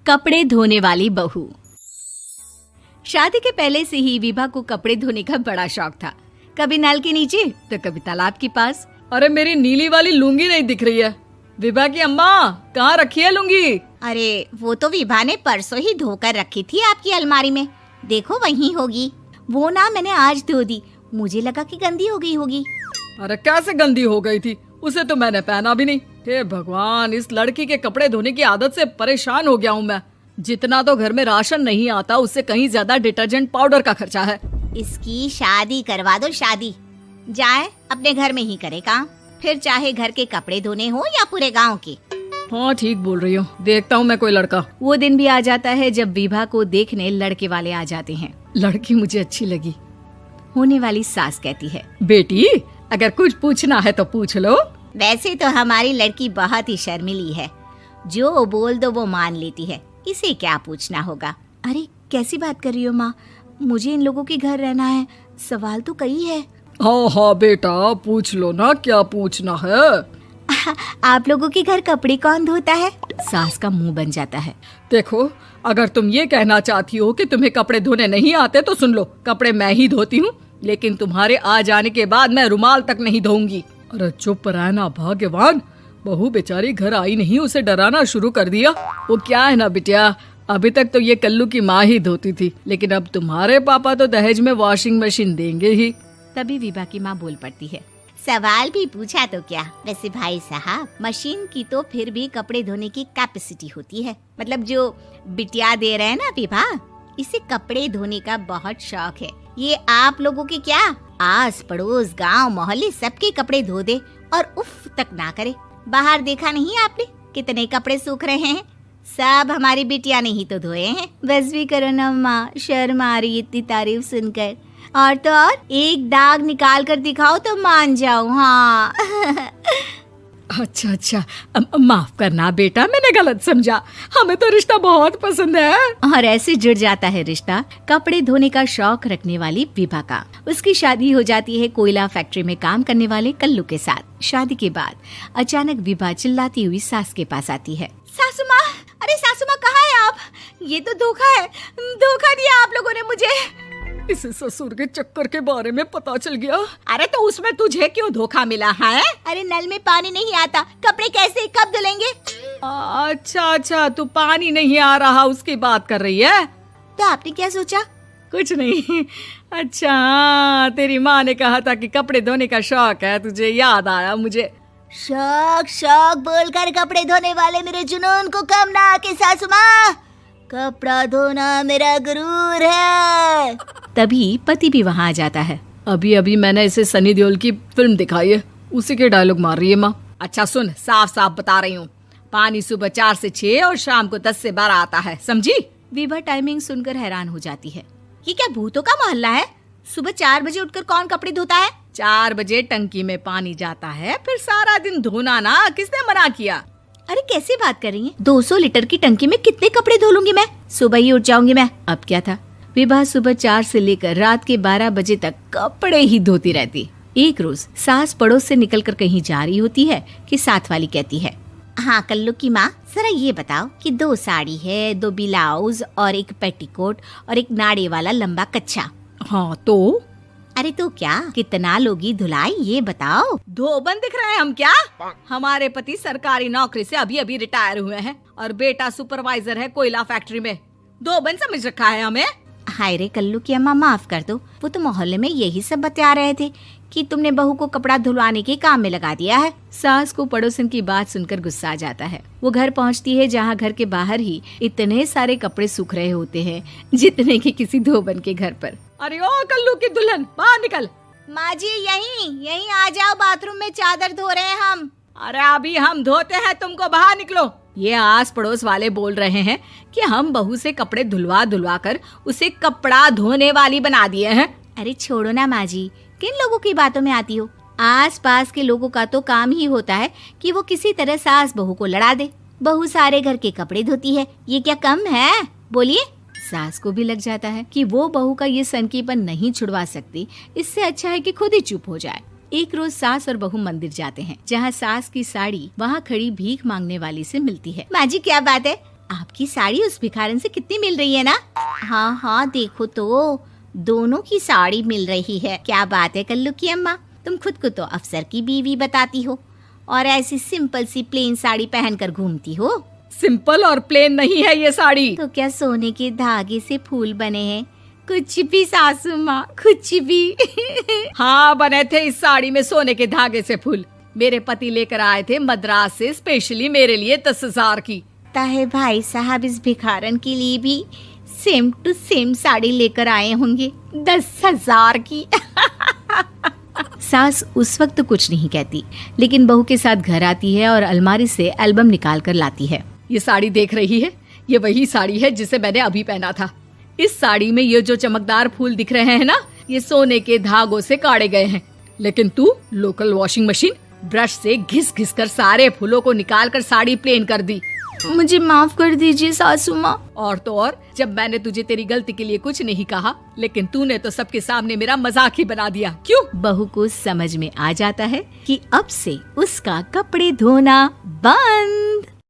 कपड़े धोने वाली बहू। शादी के पहले से ही विभा को कपड़े धोने का बड़ा शौक था। कभी नल के नीचे तो कभी तालाब के पास। अरे मेरी नीली वाली लुंगी नहीं दिख रही है। विभा की अम्मा, कहाँ रखी है लुंगी? अरे वो तो विभा ने परसों ही धोकर रखी थी आपकी अलमारी में, देखो वहीं होगी। वो ना मैंने आज धो दी, मुझे लगा कि गंदी हो गई होगी। अरे कैसे गंदी हो गई थी? उसे तो मैंने पहना भी नहीं। हे भगवान, इस लड़की के कपड़े धोने की आदत से परेशान हो गया हूँ मैं। जितना तो घर में राशन नहीं आता, उससे कहीं ज्यादा डिटर्जेंट पाउडर का खर्चा है। इसकी शादी करवा दो, शादी जाए अपने घर में ही करे काम, फिर चाहे घर के कपड़े धोने हो या पूरे गांव के। हाँ ठीक बोल रही हूँ, देखता हूँ मैं कोई लड़का। वो दिन भी आ जाता है जब विभा को देखने लड़के वाले आ जाते हैं। लड़की मुझे अच्छी लगी। होने वाली सास कहती है, बेटी अगर कुछ पूछना है तो पूछ लो। वैसे तो हमारी लड़की बहुत ही शर्मीली है, जो बोल दो वो मान लेती है, इसे क्या पूछना होगा। अरे कैसी बात कर रही हो माँ, मुझे इन लोगों के घर रहना है, सवाल तो कई है। हाँ हाँ बेटा, पूछ लो ना, क्या पूछना है। आप लोगों के घर कपड़े कौन धोता है? सास का मुंह बन जाता है। देखो, अगर तुम ये कहना चाहती हो कि तुम्हें कपड़े धोने नहीं आते तो सुन लो, कपड़े मैं ही धोती हूँ, लेकिन तुम्हारे आ जाने के बाद मैं रुमाल तक नहीं धोऊंगी। अरे चुप रहना भगवान, बहू बेचारी घर आई नहीं, उसे डराना शुरू कर दिया। वो क्या है ना बिटिया, अभी तक तो ये कल्लू की माँ ही धोती थी, लेकिन अब तुम्हारे पापा तो दहेज में वॉशिंग मशीन देंगे ही। तभी विभा की माँ बोल पड़ती है, सवाल भी पूछा तो क्या। वैसे भाई साहब, मशीन की तो फिर भी कपड़े धोने की कैपेसिटी होती है। मतलब जो बिटिया दे रहे हैं ना विभा, इसे कपड़े धोने का बहुत शौक है। ये आप लोगों के क्या, आस पड़ोस गांव मोहल्ले सबके कपड़े धो दे और उफ तक ना करे। बाहर देखा नहीं आपने कितने कपड़े सूख रहे हैं? सब हमारी बिटिया ने ही तो धोए हैं। बस भी करो ना माँ, शर्म आ रही इतनी तारीफ सुनकर। और तो और एक दाग निकाल कर दिखाओ तो मान जाओ। हाँ अच्छा, माफ करना बेटा, मैंने गलत समझा। हमें तो रिश्ता बहुत पसंद है। और ऐसे जुड़ जाता है रिश्ता कपड़े धोने का शौक रखने वाली विभा का। उसकी शादी हो जाती है कोयला फैक्ट्री में काम करने वाले कल्लू के साथ। शादी के बाद अचानक विभा चिल्लाती हुई सास के पास आती है। सासू माँ, अरे सासू माँ कहाँ है आप? ये तो धोखा है, धोखा दिया आप लोगों ने मुझे। इसे ससुर के चक्कर के बारे में पता चल गया। अरे तो उसमें तुझे क्यों धोखा मिला है? अरे नल में पानी नहीं आता, कपड़े कैसे कब धुलेंगे? अच्छा, तू पानी नहीं आ रहा उसकी बात कर रही है। तो आपने क्या सोचा? कुछ नहीं। अच्छा, तेरी माँ ने कहा था कि कपड़े धोने का शौक है तुझे, याद आया मुझे। शौक बोलकर कपड़े धोने वाले मेरे जुनून को कम ना आके सासू माँ, कपड़ा धोना मेरा गुरूर है। तभी पति भी वहाँ आ जाता है। अभी मैंने इसे सनी देओल की फिल्म दिखाई है, उसी के डायलॉग मार रही है माँ। अच्छा सुन, साफ साफ बता रही हूँ, पानी सुबह 4 से 6 और शाम को 10 से 12 आता है, समझी? विभा टाइमिंग सुनकर हैरान हो जाती है। ये क्या भूतों का मोहल्ला है? सुबह 4 बजे उठकर कौन कपड़े धोता है? 4 बजे टंकी में पानी जाता है, फिर सारा दिन धोना ना, किसने मना किया? अरे कैसी बात कर रही हैं? 200 लीटर की टंकी में कितने कपड़े धो लूंगी मैं, सुबह ही उठ जाऊंगी मैं। अब क्या था, विभा सुबह 4 से लेकर रात के 12 बजे तक कपड़े ही धोती रहती। एक रोज सास पड़ोस से निकलकर कहीं जा रही होती है कि साथ वाली कहती है, हाँ कल्लू की माँ, जरा ये बताओ कि 2 साड़ी है, 2 ब्लाउज और एक पेटीकोट और एक नाड़े वाला लंबा कच्छा। हाँ तो? अरे तो क्या, कितना लोगी धुलाई ये बताओ। धोबन दिख रहे हैं हम क्या? हमारे पति सरकारी नौकरी से अभी रिटायर हुए हैं और बेटा सुपरवाइजर है कोयला फैक्ट्री में। धोबन समझ रखा है हमें? हाय रे कल्लू की अम्मा, माफ कर दो, वो तो मोहल्ले में यही सब बता रहे थे कि तुमने बहू को कपड़ा धुलवाने के काम में लगा दिया है। सास को पड़ोसन की बात सुनकर गुस्सा आ जाता है। वो घर पहुंचती है जहां घर के बाहर ही इतने सारे कपड़े सूख रहे होते हैं जितने कि किसी धोबन के घर पर। अरे ओ कल्लू की दुल्हन, बाहर निकल। माँ जी यहीं आ जाओ, बाथरूम में चादर धो रहे हैं हम। अरे अभी हम धोते हैं, तुमको बाहर निकलो। ये आस पड़ोस वाले बोल रहे हैं कि हम बहू से कपड़े धुलवा कर उसे कपड़ा धोने वाली बना दिए हैं। अरे छोड़ो ना माँ जी, किन लोगों की बातों में आती हो? आस पास के लोगों का तो काम ही होता है कि वो किसी तरह सास बहू को लड़ा दे। बहू सारे घर के कपड़े धोती है, ये क्या कम है? बोलिए। सास को भी लग जाता है कि वो बहू का ये सनकीपन नहीं छुड़वा सकती, इससे अच्छा है कि खुद ही चुप हो जाए। एक रोज सास और बहू मंदिर जाते हैं, जहाँ सास की साड़ी वहाँ खड़ी भीख मांगने वाली से मिलती है। माँ जी क्या बात है, आपकी आपकी साड़ी उस भिखारन से कितनी मिल रही है ना? हाँ हाँ देखो तो, दोनों की साड़ी मिल रही है। क्या बात है कल्लू की अम्मा, तुम खुद को तो अफसर की बीवी बताती हो और ऐसी सिंपल सी प्लेन साड़ी पहनकर घूमती हो। सिंपल और प्लेन नहीं है ये साड़ी। तो क्या सोने के धागे से फूल बने हैं? कुछ भी सासू माँ, कुछ भी। हाँ बने थे इस साड़ी में सोने के धागे से फूल। मेरे पति लेकर आए थे मद्रास से स्पेशली मेरे लिए 10,000 की। ताहे भाई साहब इस भिखारन के लिए भी सेम टू सेम साड़ी लेकर आए होंगे 10,000 की। सास उस वक्त तो कुछ नहीं कहती, लेकिन बहू के साथ घर आती है और अलमारी से एल्बम निकाल कर लाती है। ये साड़ी देख रही है, ये वही साड़ी है जिसे मैंने अभी पहना था। इस साड़ी में ये जो चमकदार फूल दिख रहे हैं ना, ये सोने के धागों से काढ़े गए हैं। लेकिन तू लोकल वॉशिंग मशीन ब्रश से घिस घिस कर सारे फूलों को निकाल कर साड़ी प्लेन कर दी। मुझे माफ कर दीजिए सासू माँ। और तो और, जब मैंने तुझे तेरी गलती के लिए कुछ नहीं कहा, लेकिन तूने तो सबके सामने मेरा मजाक ही बना दिया। क्यों? बहू को समझ में आ जाता है कि अब से उसका कपड़े धोना बंद।